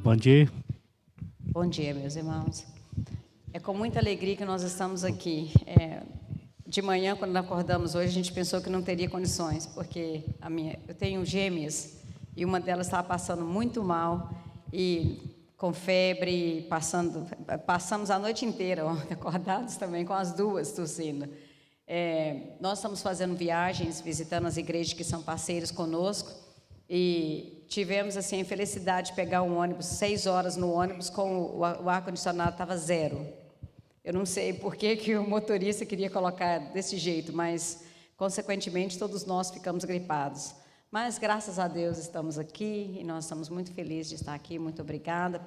Bom dia. Bom dia, meus irmãos. É com muita alegria que nós estamos aqui. De manhã, quando acordamos hoje, a gente pensou que não teria condições, porque eu tenho gêmeas e uma delas estava passando muito mal e com febre, passamos a noite inteira ontem, acordados também com as duas tossindo. Nós estamos fazendo viagens, visitando as igrejas que são parceiros conosco e tivemos assim a felicidade de pegar um ônibus, 6 horas no ônibus com o ar-condicionado estava 0. Eu não sei por que o motorista queria colocar desse jeito, mas consequentemente todos nós ficamos gripados. Mas graças a Deus estamos aqui e nós estamos muito felizes de estar aqui. Muito obrigada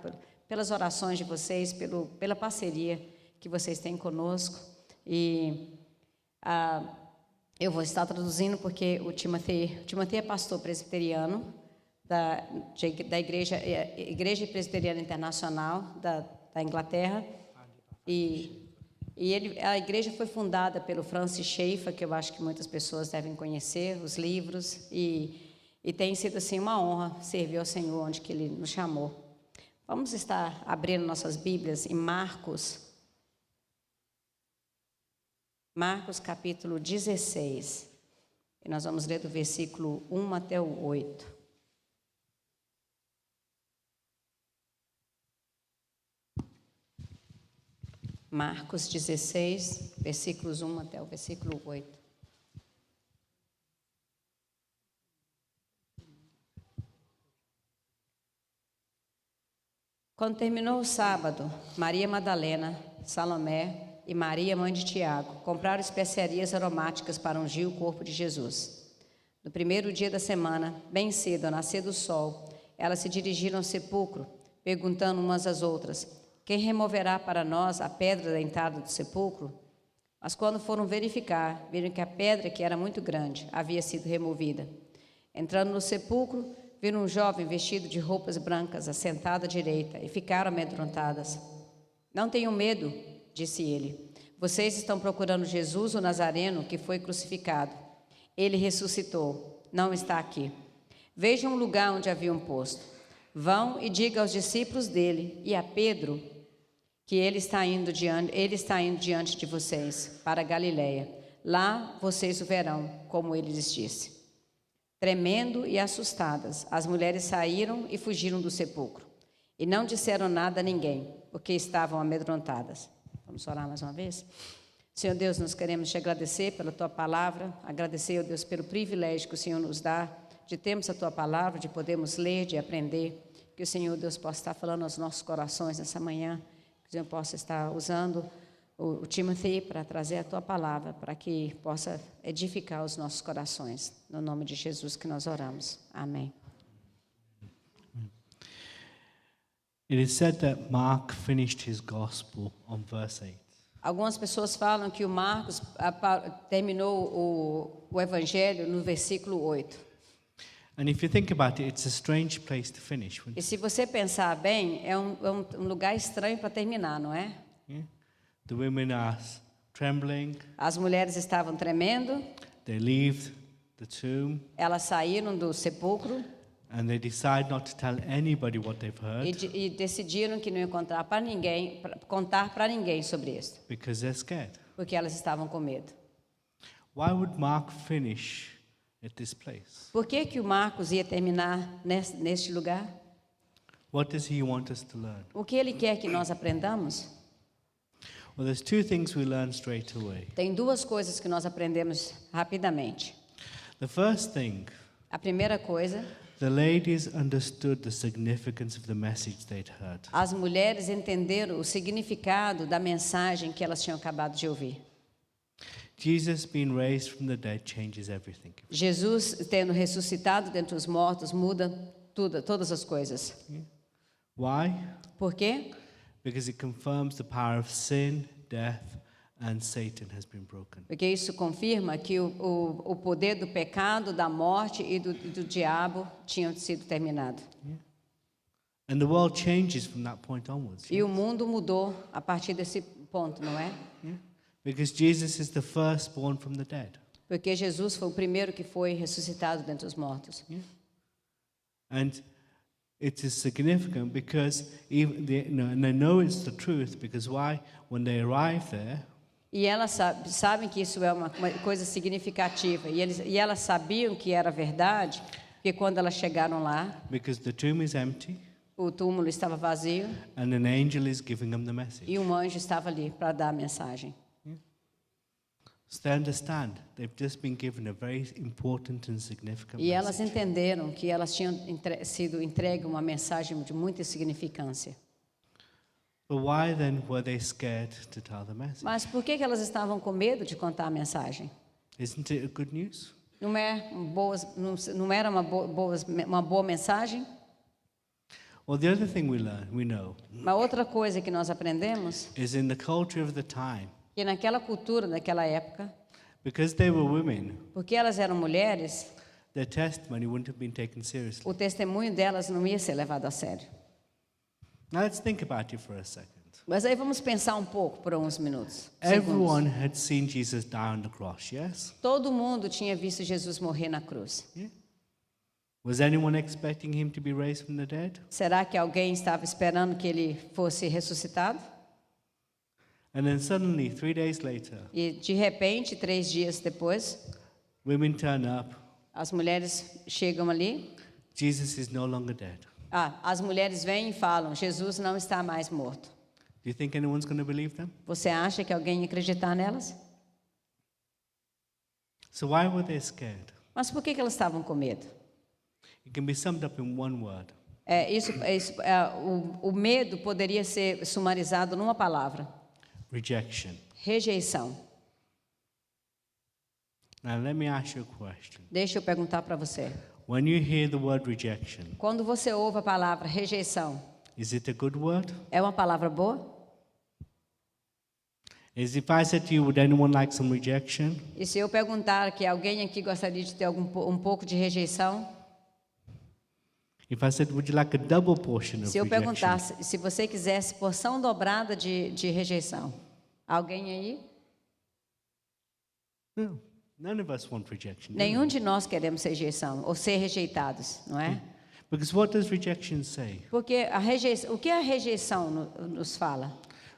pelas orações de vocês, pela parceria que vocês têm conosco. E eu vou estar traduzindo porque o Timothy é pastor presbiteriano da Igreja Presbiteriana Internacional da Inglaterra. E a igreja foi fundada pelo Francis Schaeffer, que eu acho que muitas pessoas devem conhecer, os livros, e tem sido assim uma honra servir ao Senhor onde que Ele nos chamou. Vamos estar abrindo nossas Bíblias em Marcos capítulo 16, e nós vamos ler do versículo 1 até o 8. Marcos 16, versículos 1 até o versículo 8. Quando terminou o sábado, Maria Madalena, Salomé e Maria, mãe de Tiago, compraram especiarias aromáticas para ungir o corpo de Jesus. No primeiro dia da semana, bem cedo, ao nascer do sol, elas se dirigiram ao sepulcro, perguntando umas às outras: quem removerá para nós a pedra da entrada do sepulcro? Mas quando foram verificar, viram que a pedra, que era muito grande, havia sido removida. Entrando no sepulcro, viram um jovem vestido de roupas brancas, assentado à direita, e ficaram amedrontadas. Não tenham medo, disse ele. Vocês estão procurando Jesus, o Nazareno, que foi crucificado. Ele ressuscitou, não está aqui. Vejam o lugar onde haviam posto. Vão e digam aos discípulos dele e a Pedro que ele está indo diante de vocês para a Galileia. Lá vocês o verão, como ele lhes disse. Tremendo e assustadas, as mulheres saíram e fugiram do sepulcro. E não disseram nada a ninguém, porque estavam amedrontadas. Vamos orar mais uma vez? Senhor Deus, nós queremos te agradecer pela tua palavra, agradecer, ó Deus, pelo privilégio que o Senhor nos dá de termos a tua palavra, de podermos ler, de aprender. Que o Senhor, Deus, possa estar falando aos nossos corações nessa manhã. Que o Senhor possa estar usando o Timothy para trazer a tua palavra, para que possa edificar os nossos corações. No nome de Jesus que nós oramos. Amém. It is said that Mark finished his gospel on verse 8. Algumas pessoas falam que o Marcos terminou o evangelho no versículo 8. And if you think about it, it's a strange place to finish. E se você pensar bem, é um lugar estranho para terminar, não é? Yeah? The women are trembling. As mulheres estavam tremendo. They leave the tomb. Elas saíram do sepulcro. And they decide not to tell anybody what they've heard. E decidiram que não iam contar para ninguém sobre isso. Because they're scared. Porque elas estavam com medo. Why would Mark finish at this place? Por que o Marcos ia terminar neste lugar? What does he want us to learn? O que ele quer que nós aprendamos? Well, there's two things we learn straight away. Tem duas coisas que nós aprendemos rapidamente. The first thing, a primeira coisa, the ladies understood the significance of the message they'd heard. As mulheres entenderam o significado da mensagem que elas tinham acabado de ouvir. Jesus being raised from the dead changes everything. Jesus tendo ressuscitado dentre os mortos muda todas as coisas. Why? Por quê? Because it confirms the power of sin, death, and Satan has been broken. Porque isso confirma que o poder do pecado, da morte e do diabo tinham sido terminado. Yeah. And the world changes from that point onwards. E o mundo mudou a partir desse ponto, não é? Yeah. Because Jesus is the firstborn from the dead. Porque Jesus foi o primeiro que foi ressuscitado dentre os mortos. Yeah. And it is significant because even and they know it's the truth because why? When they arrive there, E elas sabem que isso é uma coisa significativa. E elas sabiam que era verdade, porque quando elas chegaram lá, because the tomb is empty o túmulo estava vazio and an angel is giving them the e message. um anjo estava ali para dar a mensagem. So they understand they've just been given a very important and significant E elas message. entenderam que elas tinham sido entregue uma mensagem de muita significância. But why then were they scared to tell the message? Mas por que elas estavam com medo de contar a mensagem? Isn't it a good news? Não era uma boa mensagem? Well, the other thing we know, Uma outra coisa que nós aprendemos, is in the culture of the time, que naquela cultura, daquela época, because they were women, porque elas eram mulheres, their testimony wouldn't have been taken seriously. o testemunho delas não ia ser levado a sério. Now let's think about it for a second. Mas aí vamos pensar um pouco por uns minutos. Everyone had seen Jesus die on the cross, yes? Todo mundo tinha visto Jesus morrer na cruz. Yeah. Was anyone expecting him to be raised from the dead? Será que alguém estava esperando que ele fosse ressuscitado? And then suddenly, 3 days later, E de repente, 3 dias depois, women turn up. as mulheres chegam ali. Jesus is no longer dead. As mulheres vêm e falam: Jesus não está mais morto. Do you think anyone's going to believe them? Você acha que alguém ia acreditar nelas? So why were they scared? Mas por que elas estavam com medo? It can be summed up in one word: O medo poderia ser sumarizado numa palavra: rejection. rejeição. Now let me ask you a question. Deixa eu perguntar para você. When you hear the word rejection, Quando você ouve a palavra rejeição, is it a good word? é uma palavra boa? Is if I said to you, would anyone like some rejection? E se eu perguntar que alguém aqui gostaria de ter um pouco de rejeição? If I said, would you like a double portion of Se eu rejection? perguntasse se você quisesse porção dobrada de rejeição, alguém aí? No, none of us want rejection. do Nenhum we? de nós queremos rejeição ou ser rejeitados, não é? Because what does rejection say? Porque o que a rejeição nos fala?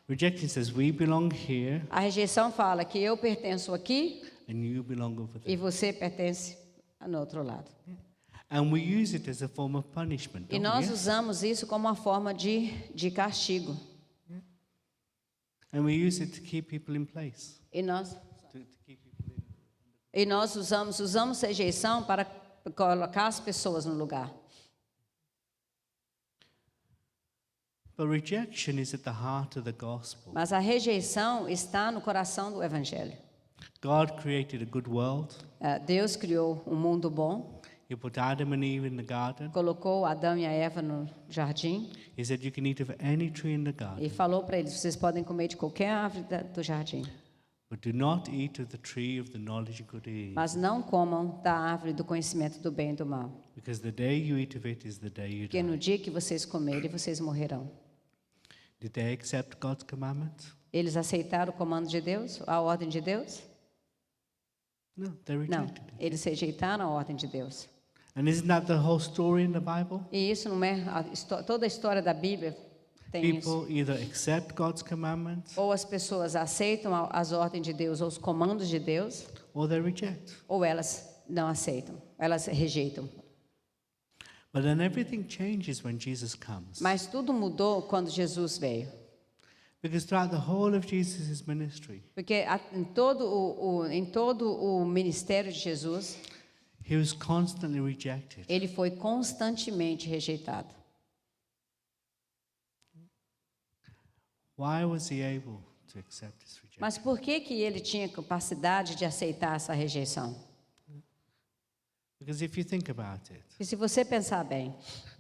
Rejection says we belong here A rejeição fala que eu pertenço aqui and you belong over e there. você pertence no outro lado. And we use it as a form of punishment. E Don't nós we? usamos isso como uma forma de castigo. And we use it to keep people in place. E nós To keep people in. usamos rejeição para colocar as pessoas no lugar. But rejection is at the heart of the gospel. Mas a rejeição está no coração do evangelho. God created a good world. Deus criou um mundo bom, He put Adam and Eve in the garden. colocou Adão e a Eva no jardim He said you can eat of any tree in the e garden, falou para eles: vocês podem comer de qualquer árvore do jardim, but do not eat of the tree of the knowledge of good and evil. mas não comam da árvore do conhecimento do bem e do mal, Because the day you eat of it is the day you porque no die. dia que vocês comerem, vocês morrerão. Did they accept God's commandment? Eles aceitaram o comando de Deus, a ordem de Deus? No, they Não, rejected it. eles rejeitaram a ordem de Deus. And isn't that the whole story in the Bible? E isso não é toda a história da Bíblia tem isso. People either accept God's commandments Ou as pessoas aceitam as ordens de Deus ou os comandos de Deus, or they reject. ou elas não aceitam, elas rejeitam. But then everything changes when Jesus comes. Mas tudo mudou quando Jesus veio. Because throughout the whole of Jesus' ministry, Porque em todo o ministério de Jesus, he was constantly rejected. ele foi constantemente rejeitado. Why was he able to accept this rejection? Mas por que ele tinha capacidade de aceitar essa rejeição? Because if you think about it, E se você pensar bem,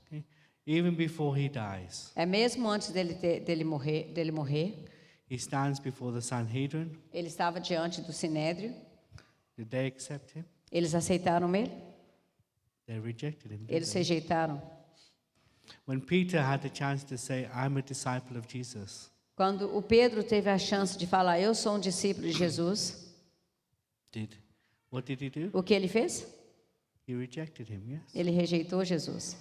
okay, even before he dies, é mesmo antes dele morrer, he stands before the Sanhedrin. ele estava diante do Sinédrio. Did they accept him? Eles aceitaram ele? They rejected him. didn't Eles they? rejeitaram. When Peter had the chance to say, I'm a disciple of Jesus, Quando o Pedro teve a chance de falar, eu sou um discípulo de Jesus, what did he do? o que ele fez? He rejected him, yes? Ele rejeitou Jesus.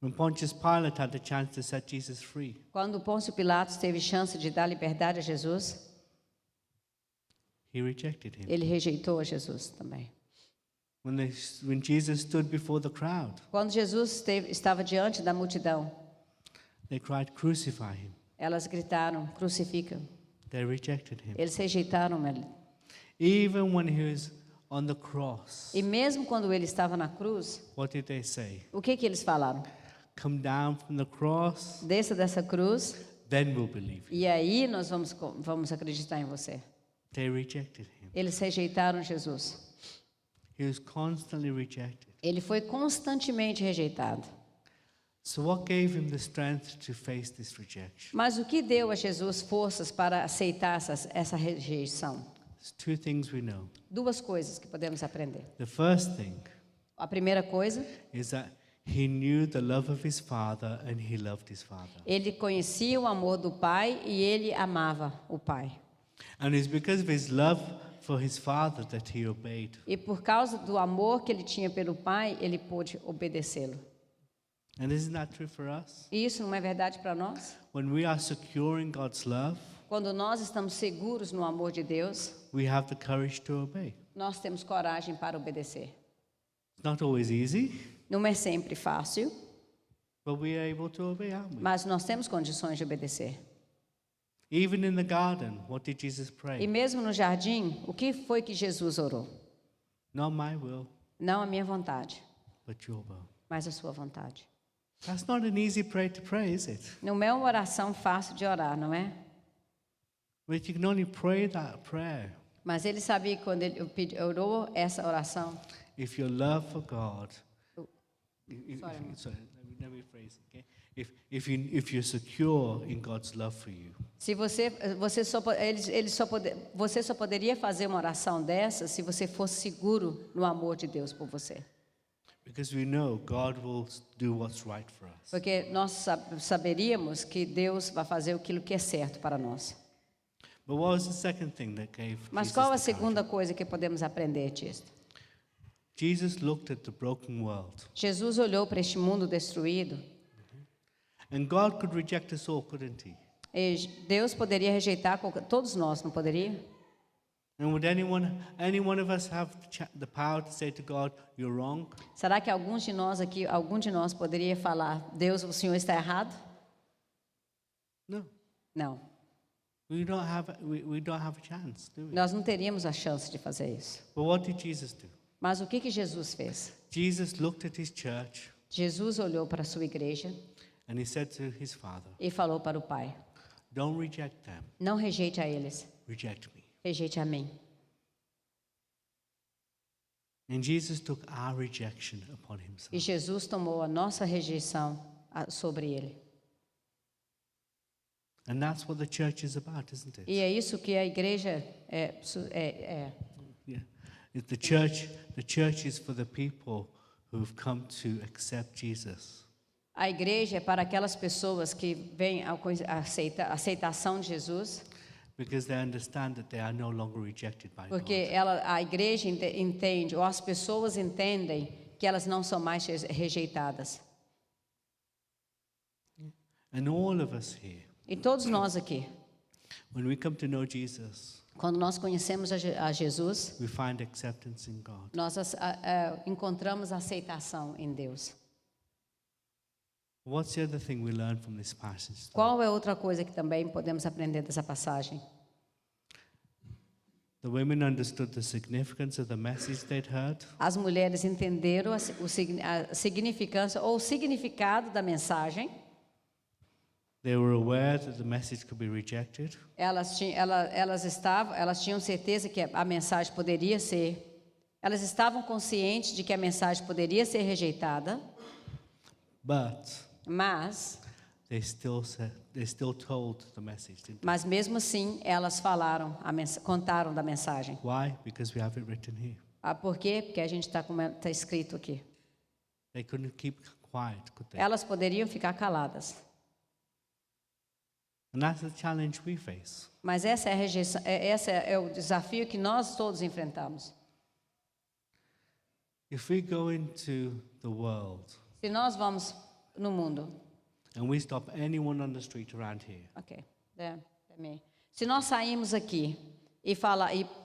When Pontius Pilate had the chance to set Jesus free, Quando Pôncio Pilatos teve chance de dar liberdade a Jesus, he rejected him. ele rejeitou a Jesus também. When Jesus stood before the crowd, Quando Jesus estava diante da multidão, they cried, "Crucify him." elas gritaram, crucifica. They rejected him. Eles rejeitaram ele. Even when he was on the cross, E mesmo quando ele estava na cruz, what did they say? o que eles falaram? Come down from the cross, Desça dessa cruz then we'll believe you. e aí nós vamos acreditar em você. They rejected him. Eles rejeitaram Jesus. He was constantly rejected. Ele foi constantemente rejeitado. So what gave him the strength to face this rejection? Mas o que deu a Jesus forças para aceitar essa rejeição? There's two things we know. Duas coisas que podemos aprender. The first thing A primeira coisa, is that he knew the love of his father and he loved his father. ele conhecia o amor do Pai e ele amava o Pai. And it's because of his love for his father that he obeyed. E por causa do amor que ele tinha pelo Pai, ele pôde obedecê-lo. And isn't that true for us? E isso não é verdade para nós? When we are secure in God's love, Quando nós estamos seguros no amor de Deus, we have the courage to obey. nós temos coragem para obedecer. It's not always easy, Não é sempre fácil, but we are able to obey, aren't we? mas nós temos condições de obedecer. Even in the garden, what did Jesus E pray? mesmo no jardim, o que foi que Jesus orou? Not my will, Não a minha vontade, but your will. mas a sua vontade. That's not an easy prayer to pray, is it? Não é uma oração fácil de orar, não é? But you can only pray that prayer Mas ele sabia que quando ele orou essa oração, if your love for God. Sorry, Mom. Sorry, let me phrase it, okay? If you're secure in God's love for you, se você só poderia fazer uma oração dessa se você fosse seguro no amor de Deus por você. because we know God will do what's right for us. Porque nós saberíamos que Deus vai fazer aquilo que é certo para nós. But what was the second thing that gave Mas Jesus qual a the courage? segunda coisa que podemos aprender disso? Jesus looked at the broken world, Jesus olhou para este mundo destruído and God could reject us all, couldn't He? e Deus poderia rejeitar todos nós, não poderia? And would any one of us have the power to say to God, "You're wrong"? Será que algum de nós poderia falar, Deus, o Senhor está errado? No, Não, we don't have a chance, do we? nós não teríamos a chance de fazer isso. But what did Jesus do? Mas o que Jesus fez? Jesus looked at his church Jesus olhou para a sua igreja and he said to his Father, e falou para o Pai, "Don't reject them, não rejeite a eles, reject me." rejeite a mim. And Jesus took our rejection upon himself. E Jesus tomou a nossa rejeição sobre ele. And that's what the church is about, isn't it? E é isso que a igreja Yeah. The church is for the people who have come to accept Jesus. A igreja é para aquelas pessoas que vêm a aceitação de Jesus, Because they understand that they are no longer rejected by porque God. a igreja entende, ou as pessoas entendem que elas não são mais rejeitadas. And all of us here, E todos nós aqui, when we come to know Jesus, quando nós conhecemos a Jesus, we find acceptance in God. nós encontramos aceitação em Deus. What's the other thing we learn from this passage? Qual é outra coisa que também podemos aprender dessa passagem? The women understood the significance of the message they'd heard. As mulheres entenderam a significância ou o significado da mensagem. They were aware that the message could be rejected. Elas tinham certeza que a mensagem poderia ser. Elas estavam conscientes de que a mensagem poderia ser rejeitada, But mas they still told the message, didn't they? Mas mesmo assim, elas contaram da mensagem. Why? Because we have it written here. Por quê? Porque a gente está escrito aqui. They couldn't keep quiet, could they? Elas poderiam ficar caladas. And that's the challenge we face. Mas essa é a rejeição, esse é o desafio que nós todos enfrentamos. If we go into the world Se nós vamos no mundo. and we stop anyone on the street around here, Ok. Se nós sairmos aqui e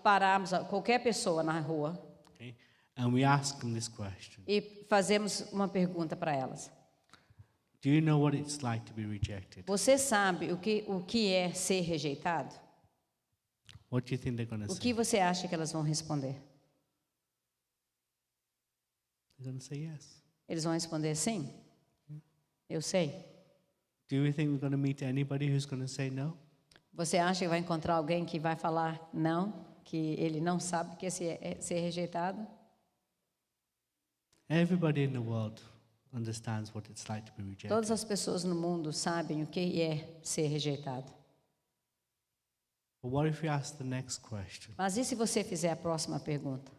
pararmos qualquer pessoa na rua okay, and we ask them this question, e fazemos uma pergunta para elas. do you know what it's like to be rejected? Você sabe o que é ser rejeitado? What do you think they're going to O say? que você acha que elas vão responder? They're going to say yes. Eles vão responder sim. Eu sei. Do you think we're going to meet anybody who's going to say no? Você acha que vai encontrar alguém que vai falar não, que ele não sabe o que é ser rejeitado? Everybody in the world understands what it's like to be rejected. Todas as pessoas no mundo sabem o que é ser rejeitado. But what if we ask the next question? Mas e se você fizer a próxima pergunta?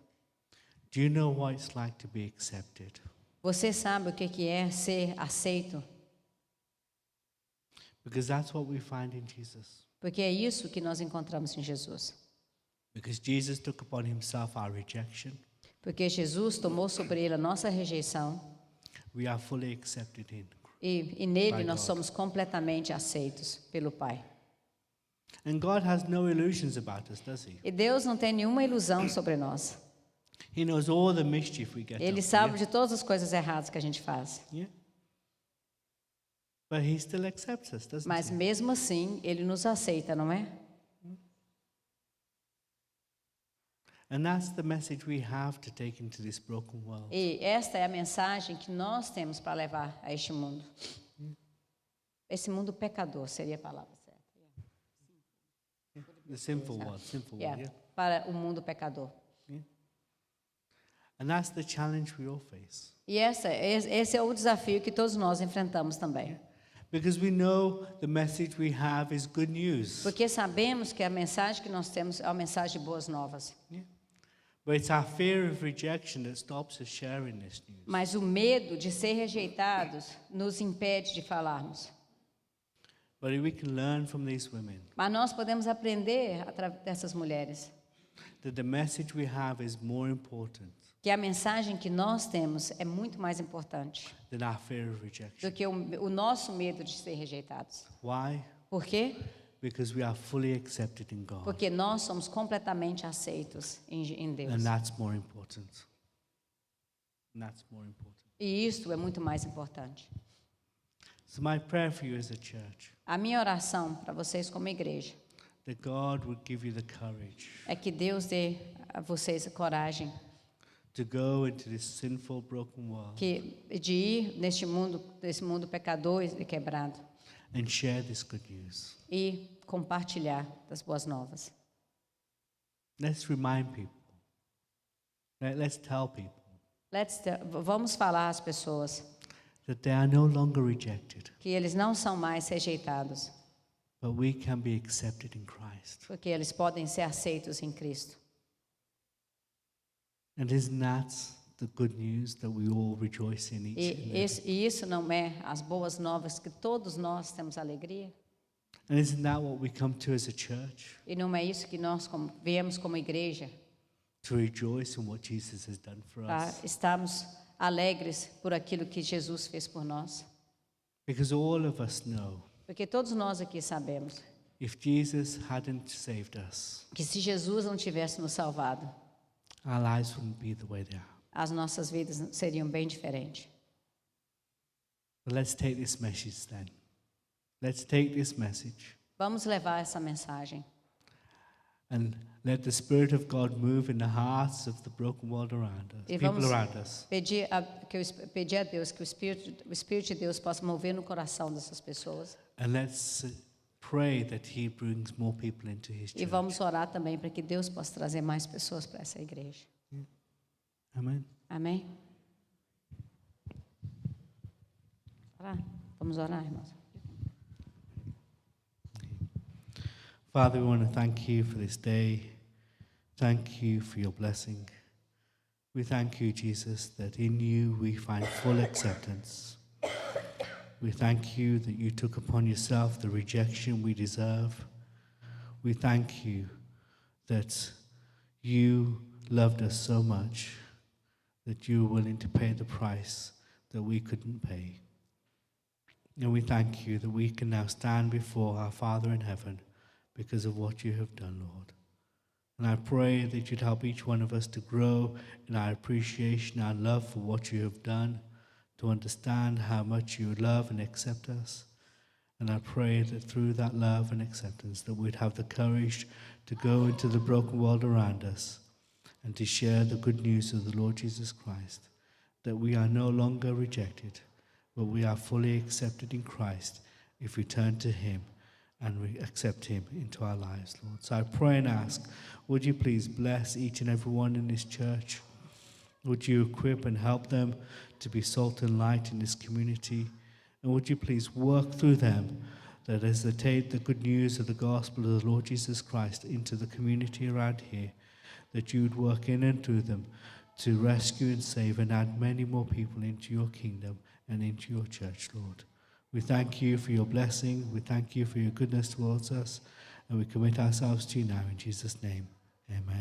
Do you know what it's like to be accepted? Você sabe o que é ser aceito? Because that's what we find in Jesus. Porque é isso que nós encontramos em Jesus. Because Jesus took upon himself our rejection, Porque Jesus tomou sobre ele a nossa rejeição we are fully accepted in. e nele By nós God. somos completamente aceitos pelo Pai. And God has no illusions about us, does he? E Deus não tem nenhuma ilusão sobre nós. He knows all the mischief we get Ele up to, sabe de todas as coisas erradas que a gente faz. yeah? But he still accepts us, doesn't Mas he? mesmo assim, ele nos aceita, não é? And that's the message we have to take into this broken world. E esta é a mensagem que nós temos para levar a este mundo. Esse mundo pecador seria a palavra certa. The sinful world, yeah. Para o mundo pecador. And that's the challenge we all face. E esse é o desafio que todos nós enfrentamos também. Because we know the message we have is good news. Porque sabemos que a mensagem que nós temos é uma mensagem de boas novas. Yeah. But it's our fear of rejection that stops us sharing this news. Mas o medo de ser rejeitados nos impede de falarmos. But we can learn from these women Mas nós podemos aprender através dessas mulheres that the message we have is more important que a mensagem que nós temos é muito mais importante than our fear of rejection. do que o nosso medo de ser rejeitados. Why? Por quê? Because we are fully accepted in God. Porque nós somos completamente aceitos em Deus. And that's more important. And that's more important. E isto é muito mais importante. So my prayer for you as a church, A minha oração para vocês como igreja that God would give you the courage é que Deus dê a vocês a coragem to go into this sinful, broken world de ir neste mundo, desse mundo pecador e quebrado and share this good news. e compartilhar das boas novas. Let's remind people. Let's tell people Vamos falar às pessoas that they are no longer rejected, que eles não são mais rejeitados, but we can be accepted in Christ. porque eles podem ser aceitos em Cristo. And isn't that the good news that we all rejoice in each and every? E isso não é as boas novas que todos nós temos alegria? And isn't that what we come to as a church? E não é isso que nós viemos como igreja, To rejoice in what Jesus has done for para us. estarmos alegres por aquilo que Jesus fez por nós? Because all of us know Porque todos nós aqui sabemos if Jesus hadn't saved us, que se Jesus não tivesse nos salvado, our lives wouldn't be the way they are. as nossas vidas seriam bem diferentes. But let's take this message then. Let's take this message Vamos levar essa mensagem and let the Spirit of God move in the hearts of the broken world around us, e people vamos around us. pedir a Deus que o Espírito de Deus possa mover no coração dessas pessoas. And let's pray that He brings more people into His E church. vamos orar também para que Deus possa trazer mais pessoas para essa igreja. Amen. Amém? Orar? Vamos orar, irmãos? Father, we want to thank you for this day. Thank you for your blessing. We thank you, Jesus, that in you we find full acceptance. We thank you that you took upon yourself the rejection we deserve. We thank you that you loved us so much that you were willing to pay the price that we couldn't pay. And we thank you that we can now stand before our Father in heaven because of what you have done, Lord. And I pray that you'd help each one of us to grow in our appreciation, our love for what you have done, to understand how much you love and accept us. And I pray that through that love and acceptance that we'd have the courage to go into the broken world around us and to share the good news of the Lord Jesus Christ, that we are no longer rejected, but we are fully accepted in Christ if we turn to him and we accept him into our lives, Lord. So I pray and ask, would you please bless each and every one in this church? Would you equip and help them to be salt and light in this community? And would you please work through them that as they take the good news of the gospel of the Lord Jesus Christ into the community around here, that you would work in and through them to rescue and save and add many more people into your kingdom and into your church, Lord. We thank you for your blessing. We thank you for your goodness towards us. And we commit ourselves to you now in Jesus' name. Amen.